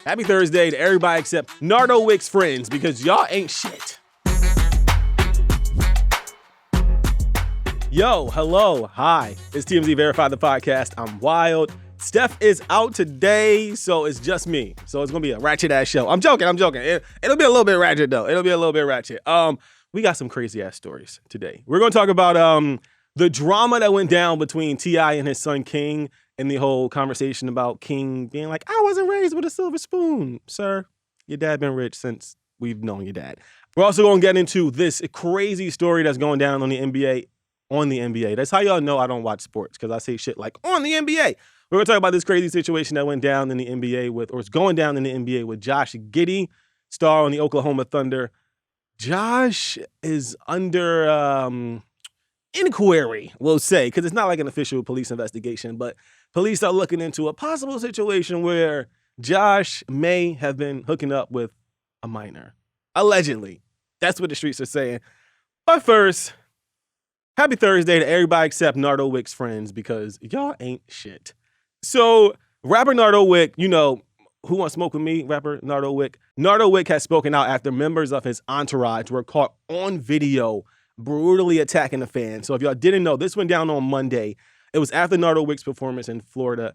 Happy Thursday to everybody except Nardo Wick's friends, because y'all ain't shit. Yo, hello, hi. It's TMZ Verify the podcast. I'm Wild. Steph is out today, so it's just me. So it's gonna be a ratchet ass show. I'm joking. It'll be a little bit ratchet though. We got some crazy ass stories today. We're gonna talk about the drama that went down between T.I. and his son King, and the whole conversation about King being like, I wasn't raised with a silver spoon. Sir, your dad been rich since we've known your dad. We're also gonna get into this crazy story that's going down on the NBA. That's how y'all know I don't watch sports, because I say shit like on the NBA. We're going to talk about this crazy situation that went down in the NBA is going down in the NBA with Josh Giddey, star on the Oklahoma Thunder. Josh is under inquiry, we'll say, because it's not like an official police investigation, but police are looking into a possible situation where Josh may have been hooking up with a minor. Allegedly. That's what the streets are saying. But first, happy Thursday to everybody except Nardo Wick's friends, because y'all ain't shit. So, rapper Nardo Wick, you know, who wants to smoke with me, rapper Nardo Wick? Nardo Wick has spoken out after members of his entourage were caught on video brutally attacking a fan. So if y'all didn't know, this went down on Monday. It was after Nardo Wick's performance in Florida.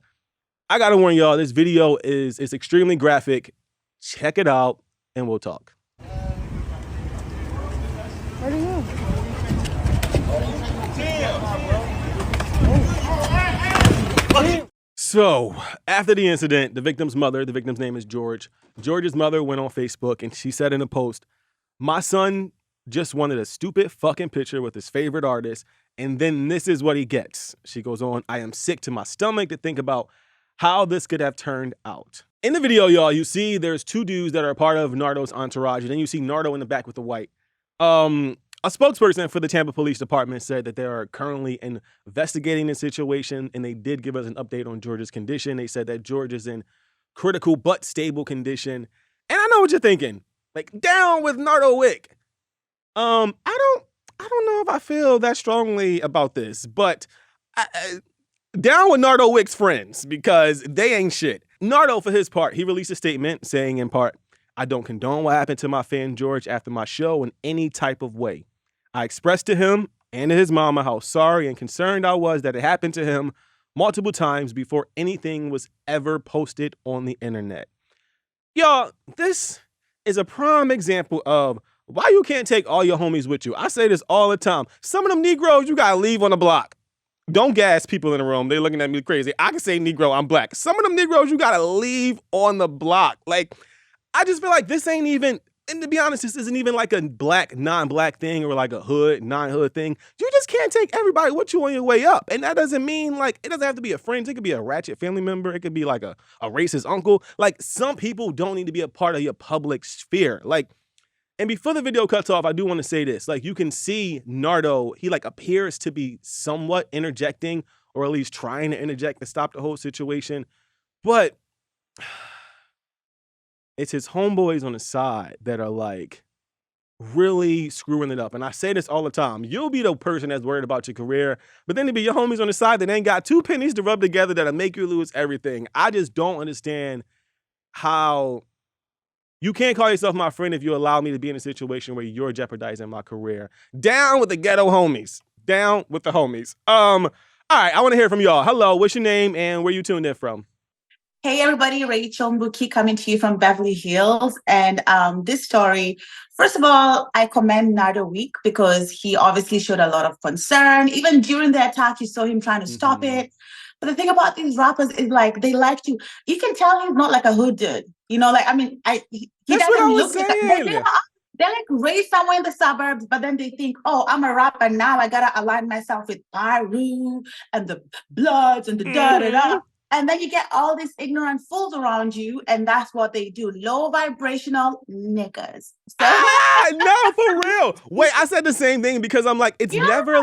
I gotta warn y'all, this video is extremely graphic. Check it out, and we'll talk. Where do you go? So, after the incident, the victim's name is George's mother went on Facebook and she said in a post, my son just wanted a stupid fucking picture with his favorite artist, and then this is what he gets. She goes on, I am sick to my stomach to think about how this could have turned out. In the video, y'all, you see there's two dudes that are a part of Nardo's entourage, and then you see Nardo in the back with the white. A spokesperson for the Tampa Police Department said that they are currently investigating the situation, and they did give us an update on George's condition. They said that George is in critical but stable condition. And I know what you're thinking. Like, down with Nardo Wick. I don't know if I feel that strongly about this, but down with Nardo Wick's friends, because they ain't shit. Nardo, for his part, he released a statement saying in part, I don't condone what happened to my fan George after my show in any type of way. I expressed to him and to his mama how sorry and concerned I was that it happened to him multiple times before anything was ever posted on the internet. Y'all, this is a prime example of why you can't take all your homies with you. I say this all the time. Some of them Negroes you gotta leave on the block. Don't gas people in the room. They're looking at me crazy. I can say Negro, I'm black. Some of them Negroes you gotta leave on the block. Like, I just feel like this ain't even, and to be honest, this isn't even like a black, non-black thing or like a hood, non-hood thing. You just can't take everybody with you on your way up. And that doesn't mean like, it doesn't have to be a friend. It could be a ratchet family member. It could be like a racist uncle. Like, some people don't need to be a part of your public sphere. Like, and before the video cuts off, I do want to say this. Like, you can see Nardo, he like appears to be somewhat interjecting, or at least trying to interject to stop the whole situation. But it's his homeboys on the side that are like really screwing it up. And I say this all the time. You'll be the person that's worried about your career, but then there'll be your homies on the side that ain't got two pennies to rub together that'll make you lose everything. I just don't understand how you can't call yourself my friend if you allow me to be in a situation where you're jeopardizing my career. Down with the ghetto homies. Down with the homies. All right, I want to hear from y'all. Hello, what's your name and where you tuned in from? Hey everybody, Rachel Mbuki coming to you from Beverly Hills. And this story, first of all, I commend Nardo Wick because he obviously showed a lot of concern. Even during the attack, you saw him trying to stop it. But the thing about these rappers is like, they like to, you can tell he's not like a hood dude. You know, like, I mean, he doesn't look like they're like raised somewhere in the suburbs, but then they think, oh, I'm a rapper now. I got to align myself with Pyru and the Bloods and the da-da-da. And then you get all these ignorant fools around you, and that's what they do. Low vibrational niggas. So no, for real. Wait, I said the same thing because I'm like, it's never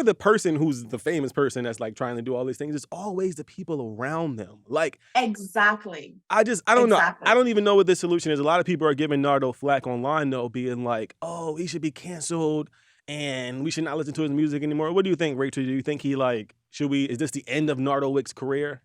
the person who's the famous person that's like trying to do all these things. It's always the people around them. Like, exactly. I don't know. I don't even know what the solution is. A lot of people are giving Nardo flack online though, being like, oh, he should be canceled and we should not listen to his music anymore. What do you think, Rachel? Do you think he like, is this the end of Nardo Wick's career?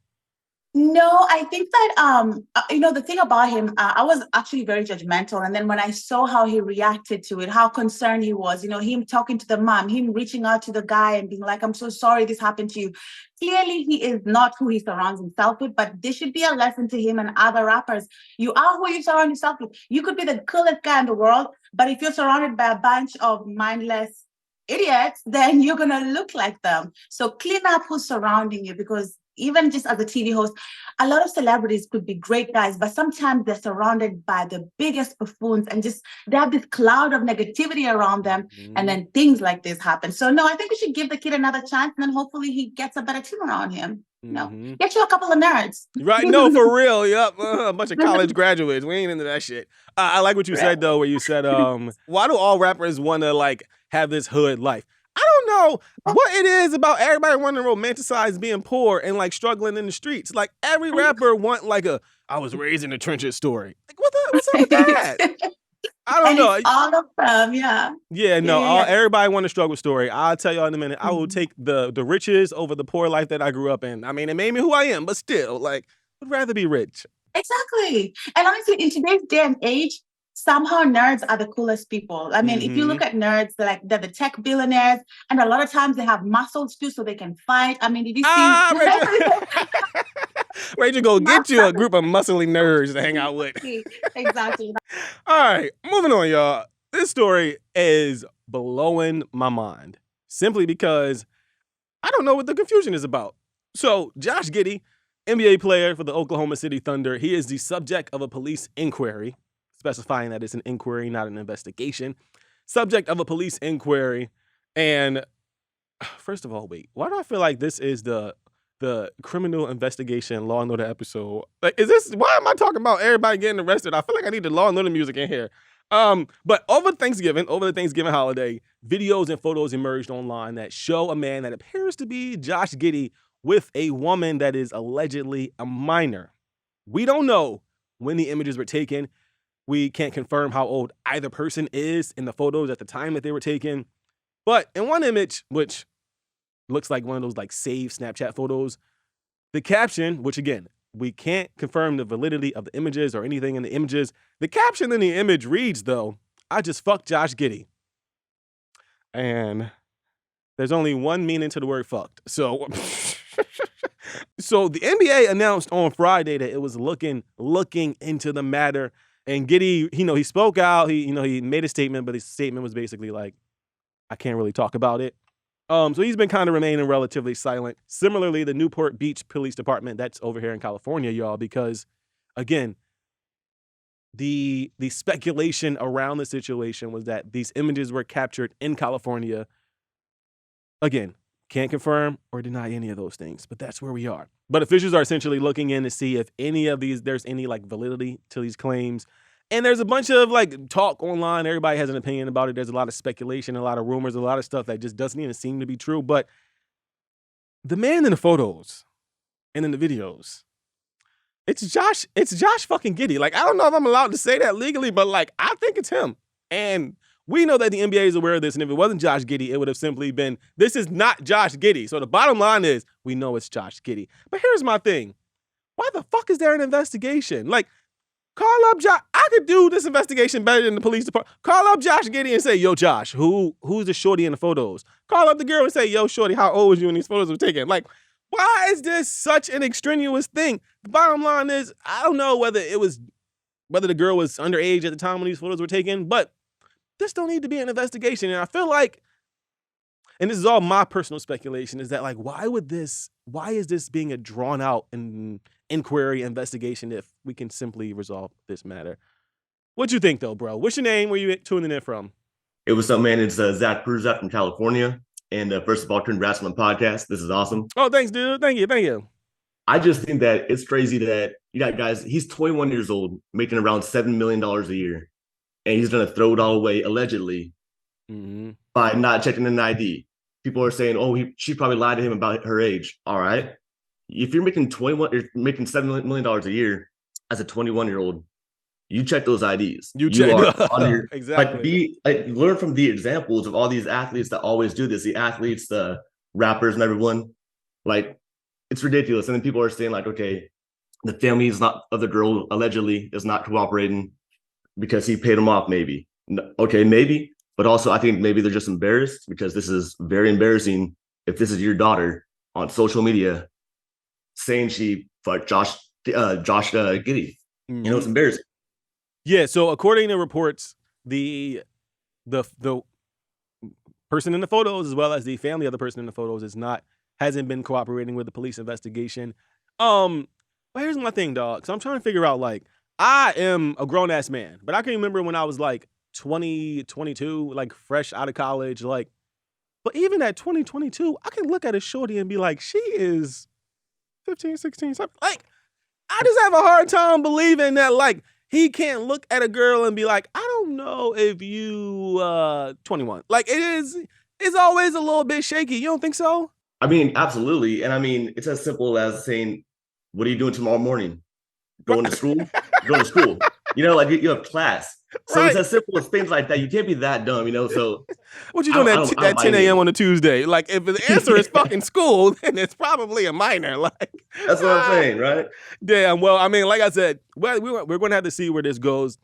No, I think that the thing about him, I was actually very judgmental, and then when I saw how he reacted to it, how concerned he was, him talking to the mom, him reaching out to the guy and being like, "I'm so sorry this happened to you." Clearly, he is not who he surrounds himself with, but this should be a lesson to him and other rappers. You are who you surround yourself with. You could be the coolest guy in the world, but if you're surrounded by a bunch of mindless idiots, then you're gonna look like them. So clean up who's surrounding you, because even just as a TV host, a lot of celebrities could be great guys, but sometimes they're surrounded by the biggest buffoons and just they have this cloud of negativity around them. And then things like this happen. So no, I think we should give the kid another chance, and then hopefully he gets a better team around him. Get you a couple of nerds. Right? No, for real. Yep. A bunch of college graduates. We ain't into that shit. I like what you said though, where you said, why do all rappers want to like have this hood life? I don't know what it is about everybody wanting to romanticize being poor and like struggling in the streets. Like every rapper want like I was raised in the trenches story. Like what's up with that? I don't know. All of them, yeah. Yeah, no, everybody want a struggle story. I'll tell y'all in a minute. I will take the riches over the poor life that I grew up in. I mean, it made me who I am, but still, like, would rather be rich. Exactly. And honestly, in today's day and age, somehow nerds are the coolest people. I mean, if you look at nerds, they're the tech billionaires, and a lot of times they have muscles too, so they can fight. I mean, did you see? Rachel, go get you a group of muscly nerds to hang out with. Exactly. All right, moving on, y'all. This story is blowing my mind simply because I don't know what the confusion is about. So, Josh Giddey, NBA player for the Oklahoma City Thunder, he is the subject of a police inquiry, specifying that it's an inquiry, not an investigation. Subject of a police inquiry. And first of all, wait, why do I feel like this is the criminal investigation Law and Order episode? Like, why am I talking about everybody getting arrested? I feel like I need the Law and Order music in here. But over the Thanksgiving holiday, videos and photos emerged online that show a man that appears to be Josh Giddey with a woman that is allegedly a minor. We don't know when the images were taken. We can't confirm how old either person is in the photos at the time that they were taken. But in one image, which looks like one of those like saved Snapchat photos, the caption, which again, we can't confirm the validity of the images or anything in the images. The caption in the image reads, though, "I just fucked Josh Giddey." And there's only one meaning to the word fucked. So, so the NBA announced on Friday that it was looking into the matter. And Giddey, he spoke out. He made a statement, but his statement was basically like, I can't really talk about it. So he's been kind of remaining relatively silent. Similarly, the Newport Beach Police Department, that's over here in California, y'all, because, again, the speculation around the situation was that these images were captured in California. Again, can't confirm or deny any of those things, but that's where we are. But officials are essentially looking in to see if there's any like validity to these claims. And there's a bunch of like talk online. Everybody has an opinion about it. There's a lot of speculation, a lot of rumors, a lot of stuff that just doesn't even seem to be true. But the man in the photos and in the videos, it's Josh fucking Giddey. Like, I don't know if I'm allowed to say that legally, but like, I think it's him. And we know that the NBA is aware of this. And if it wasn't Josh Giddey, it would have simply been, this is not Josh Giddey. So the bottom line is, we know it's Josh Giddey. But here's my thing. Why the fuck is there an investigation? Like, call up Josh. I could do this investigation better than the police department. Call up Josh Giddey and say, yo, Josh, who's the shorty in the photos? Call up the girl and say, yo, shorty, how old was you when these photos were taken? Like, why is this such an extraneous thing? The bottom line is, I don't know whether the girl was underage at the time when these photos were taken, but this don't need to be an investigation. And I feel like, and this is all my personal speculation, is that like, why is this being a drawn out inquiry investigation if we can simply resolve this matter? What you think though, bro? What's your name? Where you tuning in from? Hey, what's up, man? It's Zach Cruzat from California. And first of all, congrats on the podcast. This is awesome. Oh, thanks, dude. Thank you. I just think that it's crazy that you got guys, he's 21 years old, making around $7 million a year. And he's going to throw it all away, allegedly, by not checking an ID. People are saying, oh, she probably lied to him about her age. All right. If you're making $7 million a year as a 21-year-old, you check those IDs. Exactly. Learn from the examples of all these athletes that always do this. The athletes, the rappers, and everyone. Like, it's ridiculous. And then people are saying, like, okay, The family is not of the girl allegedly is not cooperating because he paid them off. Maybe okay, maybe, but also I think maybe they're just embarrassed because this is very embarrassing. If this is your daughter on social media saying she fucked Josh Giddey, it's embarrassing. Yeah. So according to reports, the person in the photos, as well as the family of the person in the photos, hasn't been cooperating with the police investigation. But here's my thing, dog. So I'm trying to figure out, like, I am a grown ass man, but I can remember when I was like 20, 22, like fresh out of college, like, but even at 2022, I can look at a shorty and be like, she is 15, 16, something. Like, I just have a hard time believing that, like, he can't look at a girl and be like, I don't know if you 21. Like, it's always a little bit shaky. You don't think so? I mean, absolutely. And I mean, it's as simple as saying, what are you doing tomorrow morning? Going to school? Going to school. Like you have class. So It's as simple as things like that. You can't be that dumb, So what you doing at 10 a.m. on a Tuesday? Like, if the answer is fucking school, then it's probably a minor. Like, that's what I'm saying, right? Damn. Well, I mean, like I said, we're going to have to see where this goes.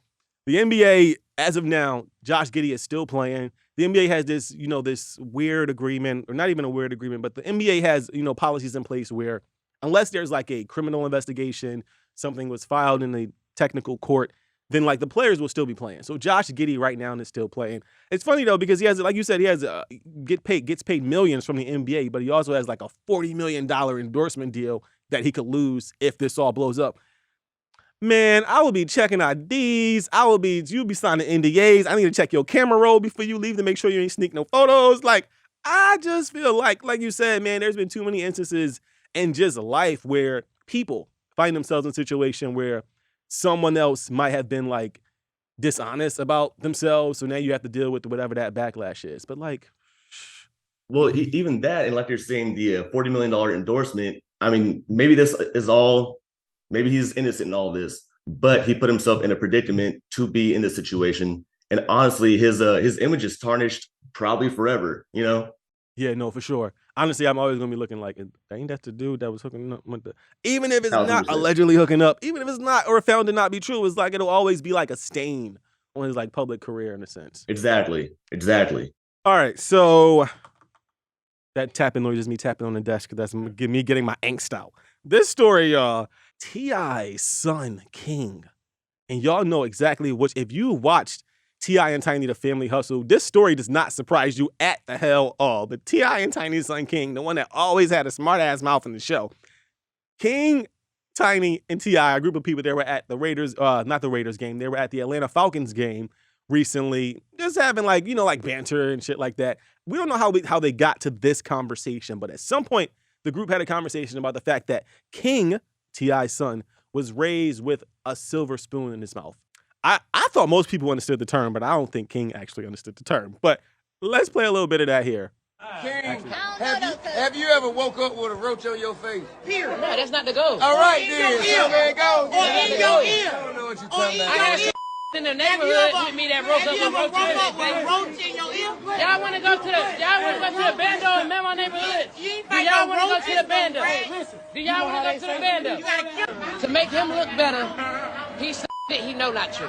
The NBA, as of now, Josh Giddey is still playing. The NBA has this, this weird agreement, or not even a weird agreement, but the NBA has, policies in place where unless there's like a criminal investigation, something was filed in the technical court, then like the players will still be playing. So Josh Giddey right now is still playing. It's funny though, because he has, like you said, he has gets paid millions from the NBA, but he also has like a $40 million endorsement deal that he could lose if this all blows up. Man, I will be checking IDs. You'll be signing NDAs. I need to check your camera roll before you leave to make sure you ain't sneak no photos. Like, I just feel like you said, man, there's been too many instances in just life where people find themselves in a situation where someone else might have been like dishonest about themselves. So now you have to deal with whatever that backlash is. But like, well, even that, and like you're saying, the $40 million endorsement, I mean, maybe this is all, maybe he's innocent in all this, but he put himself in a predicament to be in this situation. And honestly, his image is tarnished probably forever, Yeah, no, for sure. Honestly, I'm always going to be looking like, ain't that the dude that was hooking up with even if it's 100%. Not allegedly hooking up, even if it's not, or found to not be true, it's like, it'll always be like a stain on his like public career in a sense. Exactly. All right, so that tapping noise is me tapping on the desk because that's me getting my angst out. This story, y'all, T.I.'s son, King. And y'all know exactly if you watched T.I. and Tiny, The Family Hustle, this story does not surprise you at the hell all. But T.I. and Tiny's son, King, the one that always had a smart-ass mouth in the show. King, Tiny, and T.I., a group of people, they were at the Raiders, not the Raiders game, they were at the Atlanta Falcons game recently, just having like banter and shit like that. We don't know how they got to this conversation, but at some point, the group had a conversation about the fact that King, T.I.'s son, was raised with a silver spoon in his mouth. I thought most people understood the term, but I don't think King actually understood the term. But let's play a little bit of that here. King, have you ever woke up with a roach on your face? Period. No, that's not the goal. All right, then. So man, go. Or in your ear. I don't know what you're talking about. I had some in the neighborhood with me that woke up with roach in your ear. Y'all want to go to the bando in my neighborhood? Do y'all want to go to the bando? Do y'all want to go to the bando? To make him look better, he know not true.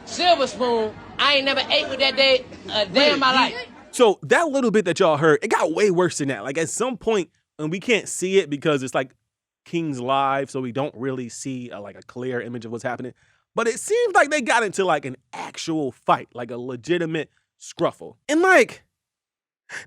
Silver spoon, I ain't never ate with that day a day in my life. So that little bit that y'all heard, it got way worse than that. Like at some point, and we can't see it because it's like King's live, so we don't really see a clear image of what's happening. But it seems like they got into like an actual fight, like a legitimate scruffle. And like,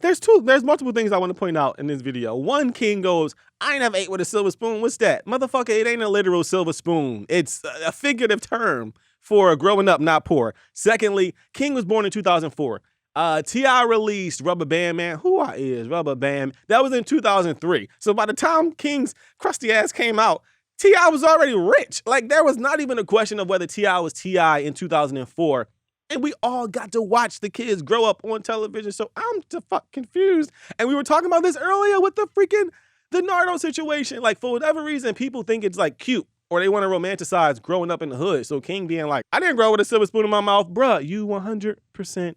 there's multiple things I want to point out in this video. One, King goes, I ain't never ate with a silver spoon. What's that? Motherfucker, it ain't a literal silver spoon. It's a figurative term for growing up not poor. Secondly, King was born in 2004. T.I. released Rubber Band Man. Who I is Rubber Band? That was in 2003. So by the time King's crusty ass came out, T.I. was already rich. Like there was not even a question of whether T.I. was T.I. in 2004. And we all got to watch the kids grow up on television. So I'm the fuck confused. And we were talking about this earlier with the Nardo situation. Like for whatever reason, people think it's like cute or they want to romanticize growing up in the hood. So King being like, I didn't grow with a silver spoon in my mouth. Bruh, you 100%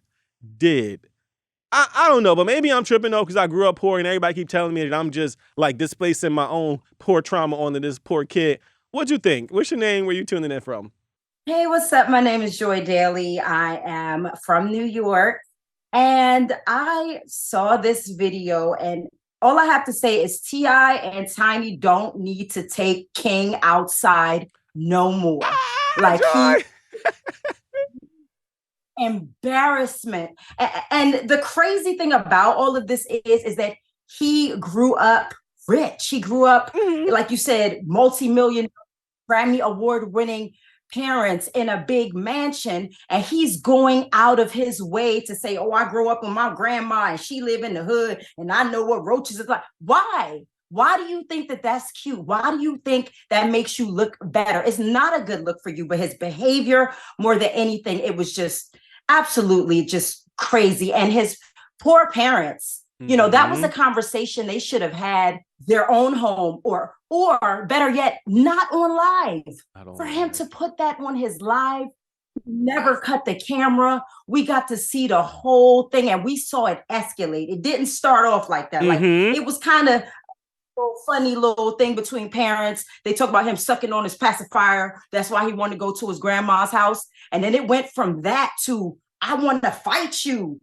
did. I don't know, but maybe I'm tripping though because I grew up poor and everybody keep telling me that I'm just like displacing my own poor trauma onto this poor kid. What'd you think? What's your name? Where you tuning in from? Hey, what's up? My name is Joy Daly. I am from New York, and I saw this video, and all I have to say is T.I. and Tiny don't need to take King outside no more. Like embarrassment. And the crazy thing about all of this is that he grew up rich. He grew up, like you said, multi-million Grammy award-winning parents in a big mansion, and he's going out of his way to say, oh, I grew up with my grandma and she lived in the hood and I know what roaches is like. Why do you think that that's cute? Why do you think that makes you look better? It's not a good look for you, but his behavior, more than anything, it was just absolutely just crazy. And his poor parents, you know, that was a conversation they should have had their own home, or better yet, not on live. For him to put that on his live, never cut the camera. We got to see the whole thing and we saw it escalate. It didn't start off like that. Like it was kind of a funny little thing between parents. They talk about him sucking on his pacifier. That's why he wanted to go to his grandma's house. And then it went from that to, I want to fight you.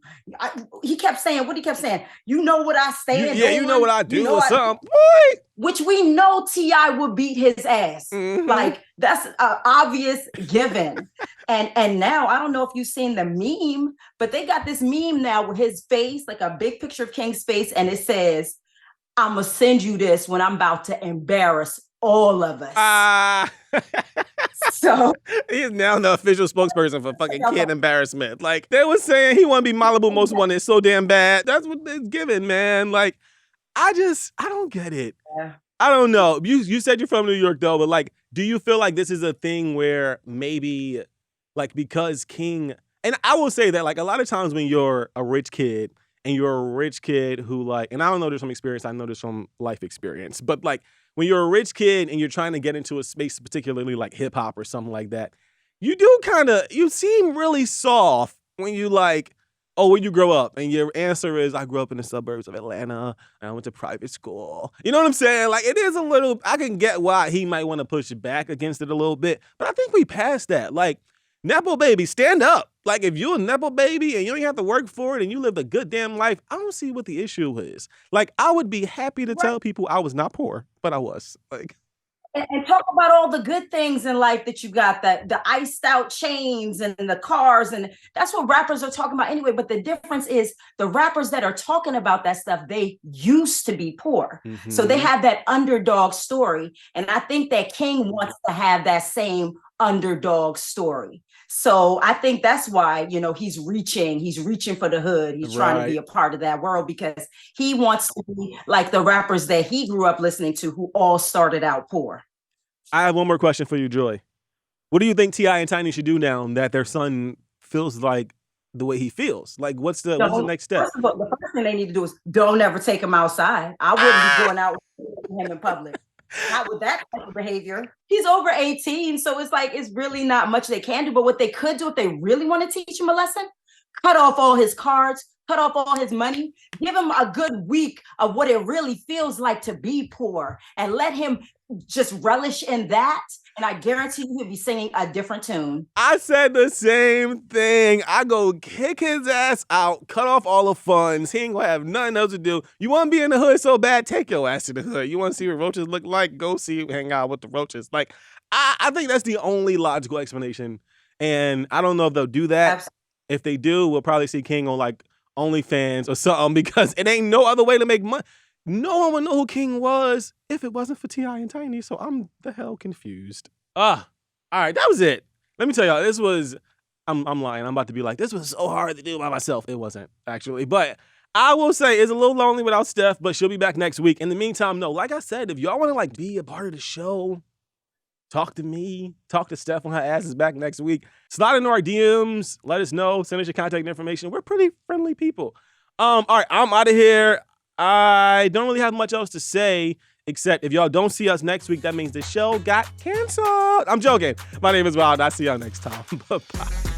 He kept saying, what he kept saying, you know what I stand on? Yeah, you know what I do or something. Which we know T.I. would beat his ass. Like, that's an obvious given. And now, I don't know if you've seen the meme, but they got this meme now with his face, like a big picture of King's face, and it says, I'm going to send you this when I'm about to embarrass all of us. So he's now the official spokesperson for fucking kid embarrassment. Like, they were saying he want to be Malibu Most Wanted. It's so damn bad. That's what it's giving, man. Like, I don't get it. Yeah. I don't know. You said you're from New York though, but like, do you feel like this is a thing where maybe like because King, and I will say that like a lot of times when you're a rich kid and you're a rich kid who like, and I don't know this from experience, I know this from life experience, but like when you're a rich kid and you're trying to get into a space, particularly like hip hop or something like that, you seem really soft when you like, oh, where you grow up? And your answer is, I grew up in the suburbs of Atlanta and I went to private school. You know what I'm saying? Like, it is a little, I can get why he might want to push back against it a little bit, but I think we passed that. Like, Nepo baby, stand up. Like, if you're a Nepo baby and you don't have to work for it and you lived a good damn life, I don't see what the issue is. Like, I would be happy to tell people I was not poor, but I was. Like, and talk about all the good things in life that you got, the iced out chains and the cars, and that's what rappers are talking about anyway. But the difference is the rappers that are talking about that stuff, they used to be poor. So they have that underdog story. And I think that King wants to have that same underdog story. So I think that's why, you know, he's reaching for the hood. He's trying to be a part of that world because he wants to be like the rappers that he grew up listening to who all started out poor. I have one more question for you, Joy. What do you think T.I. and Tiny should do now that their son feels like the way he feels? Like, what's the next step? First of all, the first thing they need to do is don't ever take him outside. I wouldn't be going out with him in public. Not with that type of behavior. He's over 18, so it's like it's really not much they can do. But what they could do if they really want to teach him a lesson, cut off all his cards, cut off all his money, give him a good week of what it really feels like to be poor, and let him just relish in that. And I guarantee you he'll be singing a different tune. I said the same thing. I go kick his ass out, cut off all the funds. He ain't gonna have nothing else to do. You want to be in the hood so bad? Take your ass to the hood. You want to see what roaches look like? Go hang out with the roaches. Like, I think that's the only logical explanation. And I don't know if they'll do that. Absolutely. If they do, we'll probably see King on like OnlyFans or something because it ain't no other way to make money. No one would know who King was if it wasn't for T.I. and Tiny, so I'm the hell confused. All right, that was it. Let me tell y'all, this was, I'm lying. I'm about to be like, this was so hard to do by myself. It wasn't, actually. But I will say it's a little lonely without Steph, but she'll be back next week. In the meantime, no, like I said, if y'all want to like be a part of the show, talk to me, talk to Steph when her ass is back next week. Slide into our DMs, let us know, send us your contact information. We're pretty friendly people. All right, I'm out of here. I don't really have much else to say, except if y'all don't see us next week, that means the show got canceled. I'm joking. My name is Wild. I'll see y'all next time. Bye-bye.